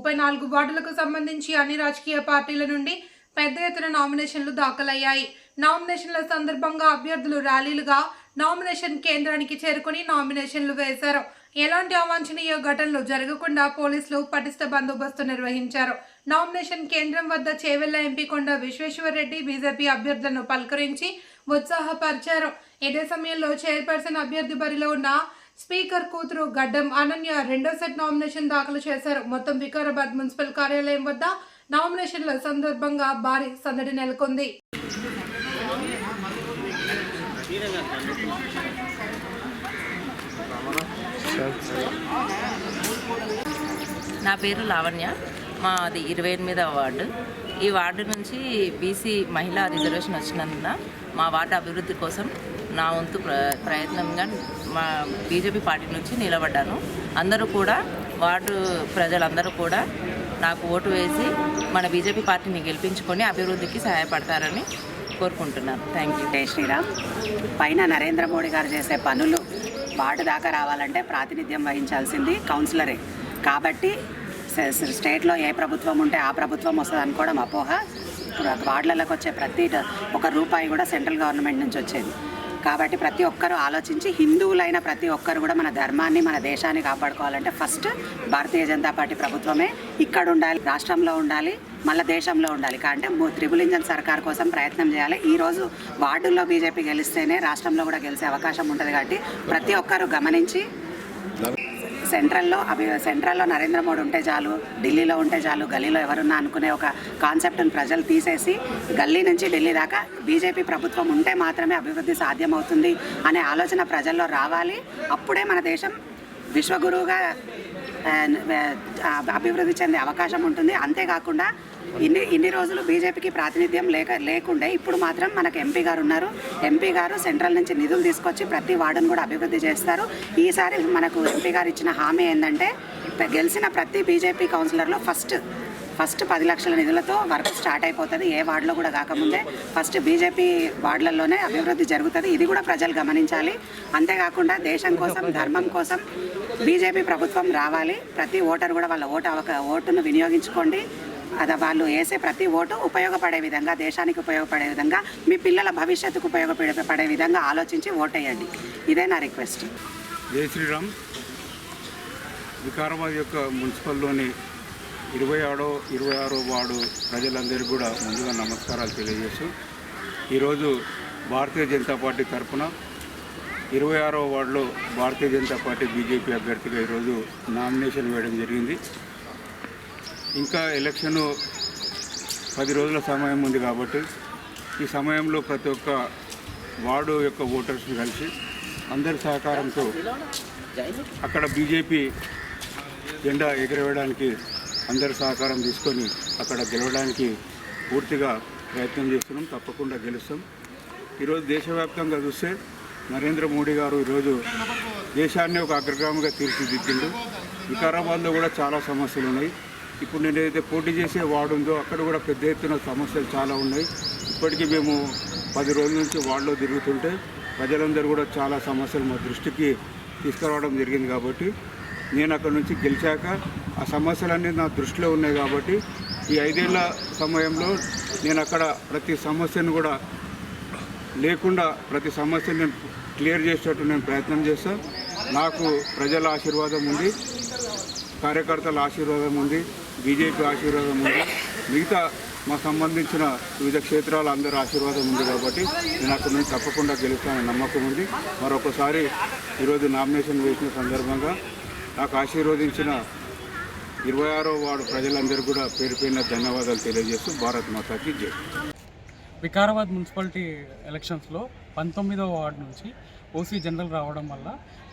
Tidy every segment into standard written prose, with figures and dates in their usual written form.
34 వార్డులకు సంబంధించి అన్ని రాజకీయ పార్టీల నుండి పెద్ద ఎత్తున నామినేషన్లు దాఖలయ్యాయి. నామినేషన్ల సందర్భంగా అభ్యర్థులు ర్యాలీలుగా నామినేషన్ కేంద్రానికి చేరుకుని నామినేషన్లు వేశారు. ఎలాంటి అవాంఛనీయ ఘటనలు జరగకుండా పోలీసులు పటిష్ట బందోబస్తు నిర్వహించారు. నామినేషన్ కేంద్రం వద్ద చేవెళ్ల ఎంపీ కొండ విశ్వేశ్వరరెడ్డి బీజేపీ అభ్యర్థులను పలకరించి ఉత్సాహపరిచారు. ఇదే సమయంలో చైర్పర్సన్ అభ్యర్థి బరిలో ఉన్న స్పీకర్ కూతురు గడ్డం అనన్య రెండో సెట్ నామినేషన్ దాఖలు చేశారు. మొత్తం వికారాబాద్ మున్సిపల్ కార్యాలయం వద్ద నామినేషన్ల సందర్భంగా భారీ సందడి నెలకొంది. నా పేరు లావణ్య. మాది 28వ వార్డు. ఈ వార్డు నుంచి బీసీ మహిళా రిజర్వేషన్ వచ్చినందున మా వార్డు అభివృద్ధి కోసం నా వంతు ప్రయత్నంగా మా బీజేపీ పార్టీ నుంచి నిలబడ్డాను. అందరూ కూడా వార్డు ప్రజలందరూ కూడా నాకు ఓటు వేసి మన బీజేపీ పార్టీని గెలిపించుకొని అభివృద్ధికి సహాయపడతారని కోరుకుంటున్నాను. Thank you. జై శ్రీరామ్. పైన నరేంద్ర మోడీ గారు చేసే పనులు వార్డు దాకా రావాలంటే ప్రాతినిధ్యం వహించాల్సింది కౌన్సిలరే. కాబట్టి స్టేట్లో ఏ ప్రభుత్వం ఉంటే ఆ ప్రభుత్వం వస్తుంది అనుకోవడం అపోహ. వార్డులకు వచ్చే ప్రతి ₹1 కూడా సెంట్రల్ గవర్నమెంట్ నుంచి వచ్చేది. కాబట్టి ప్రతి ఒక్కరూ ఆలోచించి హిందువులైన ప్రతి ఒక్కరు కూడా మన ధర్మాన్ని మన దేశాన్ని కాపాడుకోవాలంటే ఫస్ట్ భారతీయ జనతా పార్టీ ప్రభుత్వమే ఇక్కడ ఉండాలి, రాష్ట్రంలో ఉండాలి, మళ్ళీ దేశంలో ఉండాలి. అంటే త్రిబుల్ ఇంజన్ సర్కార్ కోసం ప్రయత్నం చేయాలి. ఈరోజు వార్డుల్లో బీజేపీ గెలిస్తేనే రాష్ట్రంలో కూడా గెలిచే అవకాశం ఉంటుంది. కాబట్టి ప్రతి ఒక్కరూ గమనించి సెంట్రల్లో నరేంద్ర మోడీ ఉంటే చాలు, ఢిల్లీలో ఉంటే చాలు, గల్లీలో ఎవరున్నా అనుకునే ఒక కాన్సెప్ట్ని ప్రజలు తీసేసి గల్లీ నుంచి ఢిల్లీ దాకా బీజేపీ ప్రభుత్వం ఉంటే మాత్రమే అభివృద్ధి సాధ్యమవుతుంది అనే ఆలోచన ప్రజల్లో రావాలి. అప్పుడే మన దేశం విశ్వగురువుగా అభివృద్ధి చెందే అవకాశం ఉంటుంది. అంతేకాకుండా ఇన్ని రోజులు బీజేపీకి ప్రాతినిధ్యం లేకుండే ఇప్పుడు మాత్రం మనకు ఎంపీ గారు ఉన్నారు. ఎంపీ గారు సెంట్రల్ నుంచి నిధులు తీసుకొచ్చి ప్రతి వార్డును కూడా అభివృద్ధి చేస్తారు. ఈసారి మనకు ఎంపీ గారు ఇచ్చిన హామీ ఏంటంటే గెలిచిన ప్రతి బీజేపీ కౌన్సిలర్లో ఫస్ట్ 10 లక్షల నిధులతో వర్క్ స్టార్ట్ అయిపోతుంది. ఏ వార్డులో కూడా కాకముందే ఫస్ట్ బీజేపీ వార్డులలోనే అభివృద్ధి జరుగుతుంది. ఇది కూడా ప్రజలు గమనించాలి. అంతేకాకుండా దేశం కోసం, ధర్మం కోసం బీజేపీ ప్రభుత్వం రావాలి. ప్రతి ఓటర్ కూడా వాళ్ళ ఓటును వినియోగించుకోండి. అది వాళ్ళు వేసే ప్రతి ఓటు ఉపయోగపడే విధంగా, దేశానికి ఉపయోగపడే విధంగా, మీ పిల్లల భవిష్యత్తుకు ఉపయోగపడే విధంగా ఆలోచించి ఓటేయండి. ఇదే నా రిక్వెస్ట్. జై శ్రీరామ్. వికారాబాద్ యొక్క మున్సిపల్లోని 26వ వార్డు ప్రజలందరికీ కూడా ముందుగా నమస్కారాలు తెలియజేస్తూ ఈరోజు భారతీయ జనతా పార్టీ తరఫున 26వ వార్డులో భారతీయ జనతా పార్టీ బీజేపీ అభ్యర్థిగా ఈరోజు నామినేషన్ వేయడం జరిగింది. ఇంకా ఎలక్షన్ 10 రోజుల సమయం ఉంది కాబట్టి ఈ సమయంలో ప్రతి ఒక్క వార్డు యొక్క ఓటర్స్ని కలిసి అందరి సహకారంతో అక్కడ బీజేపీ జెండా ఎగరవేయడానికి అందరి సహకారం తీసుకొని అక్కడ గెలవడానికి పూర్తిగా ప్రయత్నం చేస్తున్నాం. తప్పకుండా గెలుస్తాం. ఈరోజు దేశవ్యాప్తంగా చూస్తే నరేంద్ర మోడీ గారు ఈరోజు దేశాన్ని ఒక అగ్రగామిగా తీర్చిదిద్దిండు. వికారాబాద్లో కూడా చాలా సమస్యలు ఉన్నాయి. ఇప్పుడు నేను ఏదైతే పోటీ చేసే వార్డు ఉందో అక్కడ కూడా పెద్ద ఎత్తున సమస్యలు చాలా ఉన్నాయి. ఇప్పటికీ మేము 10 రోజుల నుంచి వార్డులో తిరుగుతుంటే ప్రజలందరూ కూడా చాలా సమస్యలు మా దృష్టికి తీసుకురావడం జరిగింది. కాబట్టి నేను అక్కడ నుంచి గెలిచాక ఆ సమస్యలన్నీ నా దృష్టిలో ఉన్నాయి. కాబట్టి ఈ 5 ఏళ్ల సమయంలో నేను అక్కడ ప్రతి సమస్యను కూడా లేకుండా ప్రతి సమస్యను నేను క్లియర్ చేసేటట్టు నేను ప్రయత్నం చేస్తాను. నాకు ప్రజల ఆశీర్వాదం ఉంది, కార్యకర్తల ఆశీర్వాదం ఉంది, బీజేపీ ఆశీర్వాదం ఉంది, మిగతా మాకు సంబంధించిన వివిధ క్షేత్రాల అందరి ఆశీర్వాదం ఉంది. కాబట్టి నేను అక్కడి నుంచి తప్పకుండా గెలుస్తానని నమ్మకం ఉంది. మరొకసారి ఈరోజు నామినేషన్ వేసిన సందర్భంగా నాకు ఆశీర్వదించిన 26వ వార్డు ప్రజలందరూ కూడా పేరు పేరున ధన్యవాదాలు తెలియజేస్తూ భారత్ మాతాకి జై. వికారాబాద్ మున్సిపాలిటీ ఎలక్షన్స్లో 19వ వార్డు నుంచి ఓసీ జనరల్ రావడం వల్ల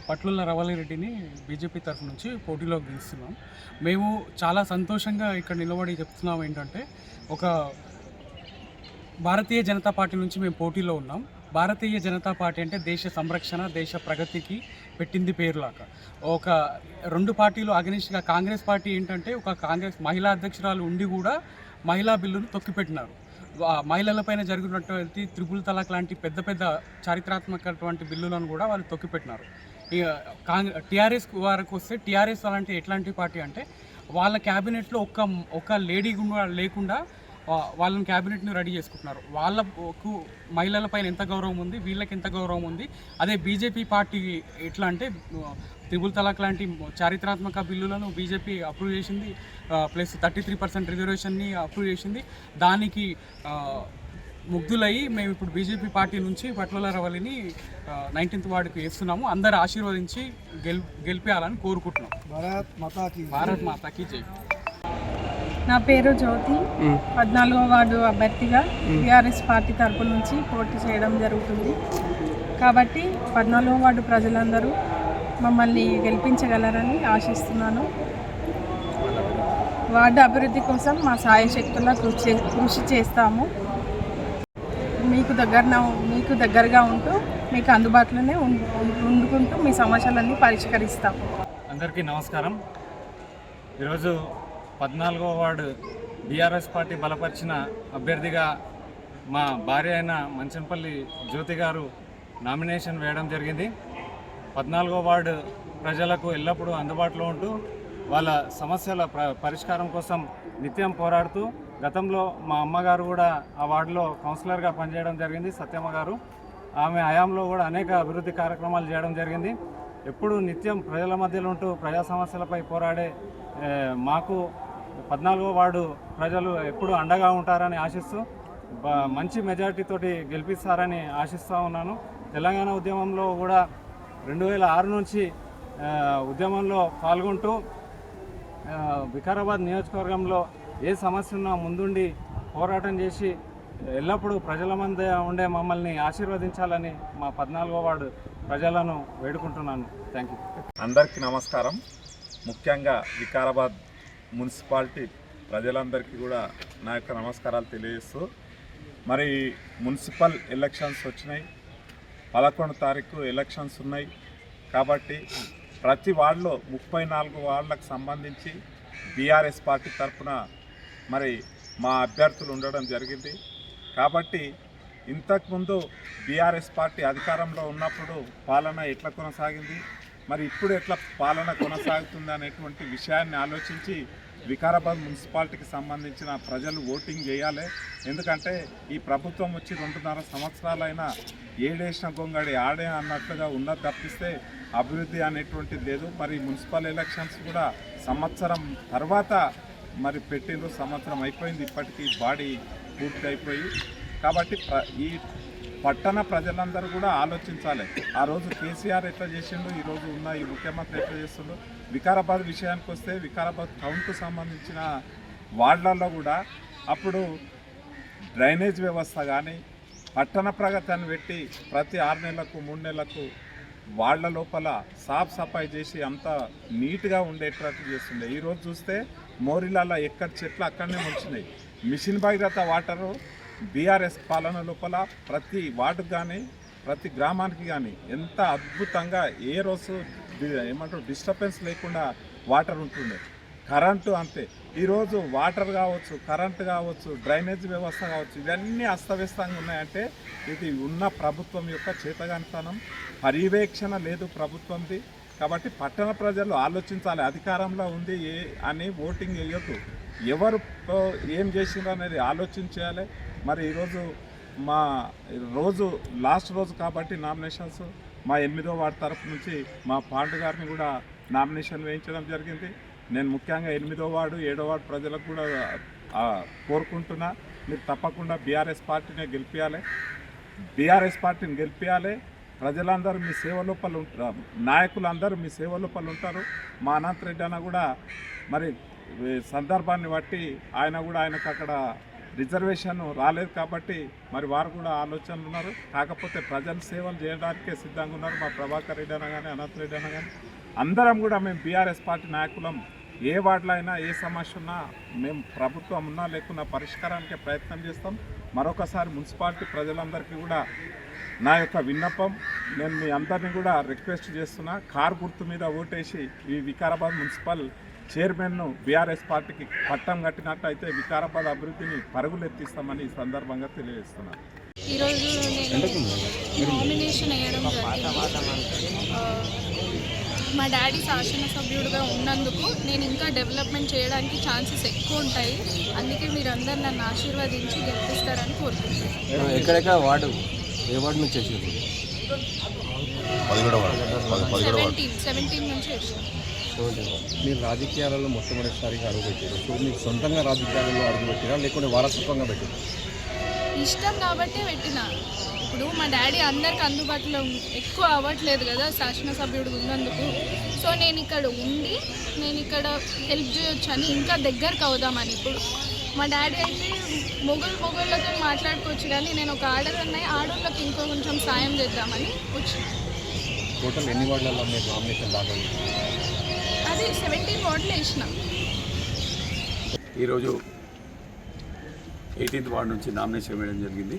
పట్లుల రవలిరెడ్డిని బీజేపీ తరఫు నుంచి పోటీలోకి దిస్తున్నాం. మేము చాలా సంతోషంగా ఇక్కడ నిలబడి చెప్తున్నాం ఏంటంటే ఒక భారతీయ జనతా పార్టీ నుంచి మేము పోటీలో ఉన్నాం. భారతీయ జనతా పార్టీ అంటే దేశ సంరక్షణ, దేశ ప్రగతికి పెట్టింది పేరులాగా. ఒక 2 పార్టీలు అగెనిస్ట్గా కాంగ్రెస్ పార్టీ ఏంటంటే ఒక కాంగ్రెస్ మహిళా అధ్యక్షురాలు ఉండి కూడా మహిళా బిల్లును తొక్కిపెట్టినారు. మహిళలపైన జరిగినటువంటి త్రిపుల్ తలాక్ లాంటి పెద్ద పెద్ద చారిత్రాత్మకటువంటి బిల్లులను కూడా వాళ్ళు తొక్కిపెట్టినారు. టీఆర్ఎస్ వరకు వస్తే టీఆర్ఎస్ అలాంటి ఎట్లాంటి పార్టీ అంటే వాళ్ళ క్యాబినెట్లో ఒక్క లేడీ కూడా లేకుండా వాళ్ళని క్యాబినెట్ని రెడీ చేసుకుంటున్నారు. వాళ్ళకు మహిళల పైన ఎంత గౌరవం ఉంది, వీళ్ళకి ఎంత గౌరవం ఉంది. అదే బీజేపీ పార్టీ ఎట్లా అంటే త్రిబుల్ తలాక్ లాంటి చారిత్రాత్మక బిల్లులను బీజేపీ అప్రూవ్ చేసింది, ప్లస్ 33% రిజర్వేషన్ని అప్రూవ్ చేసింది. దానికి ముగ్ధులయ్యి మేము ఇప్పుడు బీజేపీ పార్టీ నుంచి పట్ల రవలిని 19th వార్డుకి వేస్తున్నాము. అందరు ఆశీర్వదించి గెలిపేయాలని కోరుకుంటున్నాం. భారత్ మాతాకి జై. నా పేరు జ్యోతి, 14వ వార్డు అభ్యర్థిగా టీఆర్ఎస్ పార్టీ తరపు నుంచి పోటీ చేయడం జరుగుతుంది. కాబట్టి 14వ వార్డు ప్రజలందరూ మమ్మల్ని గెలిపించగలరని ఆశిస్తున్నాను. వార్డు అభివృద్ధి కోసం మా సాయశక్తులా కృషి చేస్తాము. మీకు దగ్గరగా ఉంటూ మీకు అందుబాటులోనే ఉండుకుంటూ మీ సమస్యలన్నీ పరిష్కరిస్తాం. అందరికీ నమస్కారం. ఈరోజు 14వ వార్డు బీఆర్ఎస్ పార్టీ బలపరిచిన అభ్యర్థిగా మా భార్య అయిన మంచంపల్లి జ్యోతి గారు నామినేషన్ వేయడం జరిగింది. 14వ వార్డు ప్రజలకు ఎల్లప్పుడూ అందుబాటులో ఉంటూ వాళ్ళ సమస్యల పరిష్కారం కోసం నిత్యం పోరాడుతూ గతంలో మా అమ్మగారు కూడా ఆ వార్డులో కౌన్సిలర్గా పనిచేయడం జరిగింది, సత్యమ్మ గారు. ఆమె హయాంలో కూడా అనేక అభివృద్ధి కార్యక్రమాలు చేయడం జరిగింది. ఎప్పుడు నిత్యం ప్రజల మధ్యలో ఉంటూ ప్రజా సమస్యలపై పోరాడే మాకు 14వ వార్డు ప్రజలు ఎప్పుడు అండగా ఉంటారని ఆశిస్తూ మంచి మెజారిటీతోటి గెలిపిస్తారని ఆశిస్తూ ఉన్నాను. తెలంగాణ ఉద్యమంలో కూడా 2006 నుంచి ఉద్యమంలో పాల్గొంటూ వికారాబాద్ నియోజకవర్గంలో ఏ సమస్య ఉన్నా ముందుండి పోరాటం చేసి ఎల్లప్పుడూ ప్రజల మధ్య ఉండే మమ్మల్ని ఆశీర్వదించాలని మా 14వ వార్డు ప్రజలను వేడుకుంటున్నాను. Thank you. అందరికీ నమస్కారం. ముఖ్యంగా వికారాబాద్ మున్సిపాలిటీ ప్రజలందరికీ కూడా నా యొక్క నమస్కారాలు తెలియజేస్తూ, మరి మున్సిపల్ ఎలక్షన్స్ వచ్చినాయి, 11వ తారీఖు ఎలక్షన్స్ ఉన్నాయి. కాబట్టి ప్రతి వార్డులో 34 వార్డులకు సంబంధించి బీఆర్ఎస్ పార్టీ తరఫున మరి మా అభ్యర్థులు ఉండడం జరిగింది. కాబట్టి ఇంతకుముందు బీఆర్ఎస్ పార్టీ అధికారంలో ఉన్నప్పుడు పాలన ఎట్లా కొనసాగింది, మరి ఇప్పుడు ఎట్లా పాలన కొనసాగుతుంది అనేటువంటి విషయాన్ని ఆలోచించి వికారాబాద్ మున్సిపాలిటీకి సంబంధించిన ప్రజలు ఓటింగ్ చేయాలి. ఎందుకంటే ఈ ప్రభుత్వం వచ్చి 2.5 సంవత్సరాలైనా ఏడేసిన గొంగడి ఆడే అన్నట్లుగా ఉన్నది తప్పిస్తే అభివృద్ధి అనేటువంటిది లేదు. మరి మున్సిపల్ ఎలక్షన్స్ కూడా సంవత్సరం తర్వాత మరి పెట్టిండ్రు, సంవత్సరం అయిపోయింది, ఇప్పటికీ బాడీ పూర్తి అయిపోయి. కాబట్టి ఈ పట్టణ ప్రజలందరూ కూడా ఆలోచించాలి. ఆ రోజు కేసీఆర్ ఎట్లా చేసిండు, ఈరోజు ఉన్న ఈ ముఖ్యమంత్రి ఎట్లా చేస్తుండో. వికారాబాద్ విషయానికి వస్తే వికారాబాద్ టౌన్కు సంబంధించిన వార్డులలో కూడా అప్పుడు డ్రైనేజ్ వ్యవస్థ కానీ పట్టణ ప్రగతి అని పెట్టి ప్రతి 6 నెలలకు 3 నెలలకు వాళ్ళ లోపల సాఫ్ సఫాయి చేసి అంత నీట్గా ఉండేటట్టు చేస్తుండే. ఈరోజు చూస్తే మోరిలాల ఎక్కడ చెట్లు అక్కడనే ముంచినాయి. మిషన్ భగీరథ వాటరు బీఆర్ఎస్ పాలన లోపల ప్రతి వార్డుకు కానీ ప్రతి గ్రామానికి కానీ ఎంత అద్భుతంగా ఏ రోజు ఏమంటారు డిస్టర్బెన్స్ లేకుండా వాటర్ ఉంటుండే. కరెంటు అంతే. ఈరోజు వాటర్ కావచ్చు, కరెంటు కావచ్చు, డ్రైనేజ్ వ్యవస్థ కావచ్చు, ఇవన్నీ అస్తవ్యస్తంగా ఉన్నాయంటే ఇది ఉన్న ప్రభుత్వం యొక్క చేతగానితనం, పర్యవేక్షణ లేదు ప్రభుత్వంది. కాబట్టి పట్టణ ప్రజలు ఆలోచించాలి. అధికారంలో ఉంది అని ఓటింగ్ వేయొద్దు, ఎవరు ఏం చేసిండ్రు అనేది ఆలోచించాలి. మరి ఈరోజు మా లాస్ట్ రోజు కాబట్టి నామినేషన్స్ మా 8వ వార్డు తరఫు నుంచి మా పాండు గారిని కూడా నామినేషన్ వేయించడం జరిగింది. నేను ముఖ్యంగా 8వ వార్డు 7వ వార్డు ప్రజలకు కూడా కోరుకుంటున్నా, మీరు తప్పకుండా బీఆర్ఎస్ పార్టీనే గెలిపించాలి. బీఆర్ఎస్ పార్టీని గెలిపించాలి. ప్రజలందరూ మీ సేవ లోపల ఉంటారు, నాయకులందరూ మీ సేవ లోపల ఉంటారు. మా అనంత్ రెడ్డి అన్న కూడా మరి సందర్భాన్ని బట్టి ఆయనకు అక్కడ రిజర్వేషన్ రాలేదు కాబట్టి మరి వారు కూడా ఆలోచనలు ఉన్నారు. కాకపోతే ప్రజల సేవలు చేయడానికే సిద్ధంగా ఉన్నారు. మా ప్రభాకర్ రెడ్డి అన్న కానీ అనంత్ రెడ్డి అన్న కానీ అందరం కూడా మేము బీఆర్ఎస్ పార్టీ నాయకులం. ఏ వార్డులో అయినా ఏ సమస్య ఉన్నా మేము ప్రభుత్వం ఉన్నా లేకున్నా పరిష్కారానికే ప్రయత్నం చేస్తాం. మరొకసారి మున్సిపాలిటీ ప్రజలందరికీ కూడా నా యొక్క విన్నపం, నేను మీ అందరినీ కూడా రిక్వెస్ట్ చేస్తున్నా, కారు గుర్తు మీద ఓటేసి ఈ వికారాబాద్ మున్సిపల్ చైర్మన్ను బీఆర్ఎస్ పార్టీకి పట్టం కట్టినట్టయితే వికారాబాద్ అభివృద్ధిని పరుగులెత్తిస్తామని ఈ సందర్భంగా తెలియజేస్తున్నాను. ఈరోజు నేను నామినేషన్ వేయడం జరిగింది. మా డాడీ శాసనసభ్యుడిగా ఉన్నందుకు నేను ఇంకా డెవలప్మెంట్ చేయడానికి ఛాన్సెస్ ఎక్కువ ఉంటాయి. అందుకే మీరందరూ నన్ను ఆశీర్వదించి గెలిపిస్తారని కోరుకుంటున్నాను. ఎక్కడెక్కడ వార్డు ఏ వార్డు నుంచి వచ్చారు? 17 నుంచి వచ్చాను. మీరు రాజకీయాలలో మొట్టమొదటిసారిగా అడుగుపెట్టారు. సో మీకు సొంతంగా రాజకీయాలలో అడుగుపెట్టారా లేకుంటే వారసత్వంగా పెట్టారు? ఇష్టం కాబట్టే పెట్టిన. ఇప్పుడు మా డాడీ అందరికి అందుబాటులో ఎక్కువ అవ్వట్లేదు కదా శాసనసభ్యుడు ఉన్నందుకు. సో నేను ఇక్కడ ఉండి నేను ఇక్కడ హెల్ప్ చేయొచ్చు అని ఇంకా దగ్గరకు అవుదామని. ఇప్పుడు మా డాడీ అయితే మొగోళ్ళతో మాట్లాడుకోవచ్చు, కానీ నేను ఒక ఆడోళ్ళకి ఇంకో కొంచెం సాయం చేద్దామని వచ్చిన. టోటల్ ఎన్ని వార్డులలో మీరు నామినేషన్ దాఖలు? అది 17 వార్డులు వేసిన. ఈరోజు 18th వార్డు నుంచి నామినేషన్ వేయడం జరిగింది.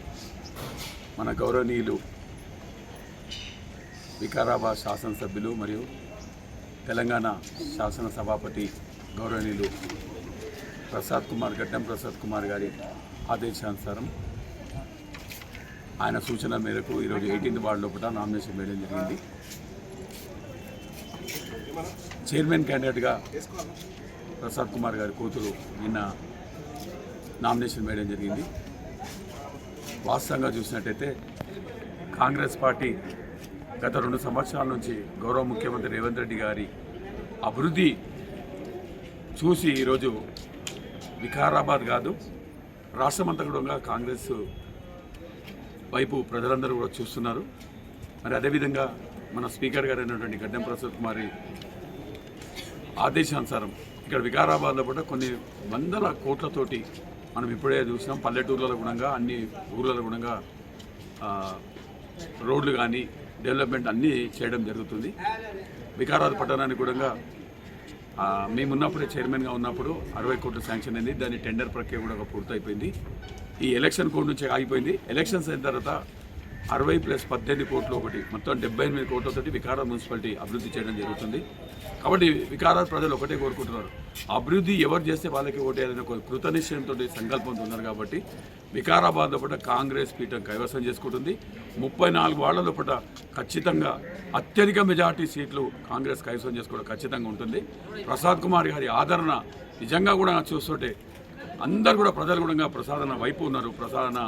మన గౌరవనీయులు వికారాబాద్ శాసనసభ్యులు మరియు తెలంగాణ శాసన సభాపతి గౌరవనీయులు గడ్డం ప్రసాద్ కుమార్ గారి ఆదేశానుసారం ఆయన సూచన మేరకు ఈరోజు 18th వార్డు లోపల నామినేషన్ వేయడం జరిగింది. చైర్మన్ క్యాండిడేట్గా ప్రసాద్ కుమార్ గారి కూతురు నిన్న నామినేషన్ వేయడం జరిగింది. వాస్తవంగా చూసినట్టయితే కాంగ్రెస్ పార్టీ గత 2 సంవత్సరాల నుంచి గౌరవ ముఖ్యమంత్రి రేవంత్ రెడ్డి గారి అభివృద్ధి చూసి ఈరోజు వికారాబాద్ కాదు రాష్ట్రమంతా కూడా కాంగ్రెస్ వైపు ప్రజలందరూ కూడా చూస్తున్నారు. మరి అదేవిధంగా మన స్పీకర్ గారు అయినటువంటి గడ్డం ప్రసాద్ కుమారి ఆదేశానుసారం ఇక్కడ వికారాబాద్లో కూడా కొన్ని వందల కోట్లతోటి మనం ఇప్పుడే చూసినాం. పల్లెటూర్లలో కూడా అన్ని ఊర్లలో కూడా రోడ్లు కానీ డెవలప్మెంట్ అన్నీ చేయడం జరుగుతుంది. వికారాబాద్ పట్టణానికి కూడా మేమున్నప్పుడే చైర్మన్గా ఉన్నప్పుడు 60 కోట్లు శాంక్షన్ అయింది. దాని టెండర్ ప్రక్రియ కూడా పూర్తయిపోయింది. ఈ ఎలక్షన్ కోడ్ నుంచి ఆగిపోయింది. ఎలక్షన్స్ అయిన తర్వాత 60 + 18 కోట్లు ఒకటి మొత్తం 78 కోట్లతోటి వికారాబాద్ మున్సిపాలిటీ అభివృద్ధి చేయడం జరుగుతుంది. కాబట్టి వికారాబాద్ ప్రజలు ఒకటే కోరుకుంటున్నారు, అభివృద్ధి ఎవరు చేస్తే వాళ్ళకి ఓటేయాలని ఒక కృతనిశ్చయంతో సంకల్పంతో ఉన్నారు. కాబట్టి వికారాబాద్ లోపల కాంగ్రెస్ పీఠం కైవసం చేసుకుంటుంది. 34 వార్డుల లోపల ఖచ్చితంగా అత్యధిక మెజార్టీ సీట్లు కాంగ్రెస్ కైవసం చేసుకోవడం ఖచ్చితంగా ఉంటుంది. ప్రసాద్ కుమార్ గారి ఆదరణ నిజంగా కూడా చూస్తుంటే అందరు కూడా ప్రజలు కూడా ప్రసాదన వైపు ఉన్నారు. ప్రసాదన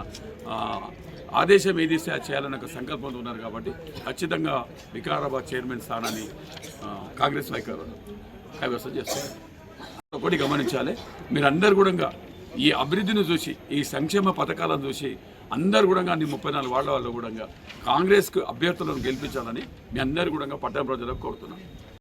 ఆదేశం ఏది ఇస్తే అది చేయాలన్న ఒక సంకల్పంతో ఉన్నారు. కాబట్టి ఖచ్చితంగా వికారాబాద్ చైర్మన్ స్థానాన్ని కాంగ్రెస్ కైవసం చేస్తారు. ఒకటి గమనించాలి, మీరందరూ కూడా ఈ అభివృద్ధిని చూసి ఈ సంక్షేమ పథకాలను చూసి అందరూ కూడా అన్ని 34 వార్డుల వాళ్ళు కూడా కాంగ్రెస్కు అభ్యర్థులను గెలిపించాలని మీ అందరూ కూడా పట్టణ ప్రజలకు కోరుతున్నాను.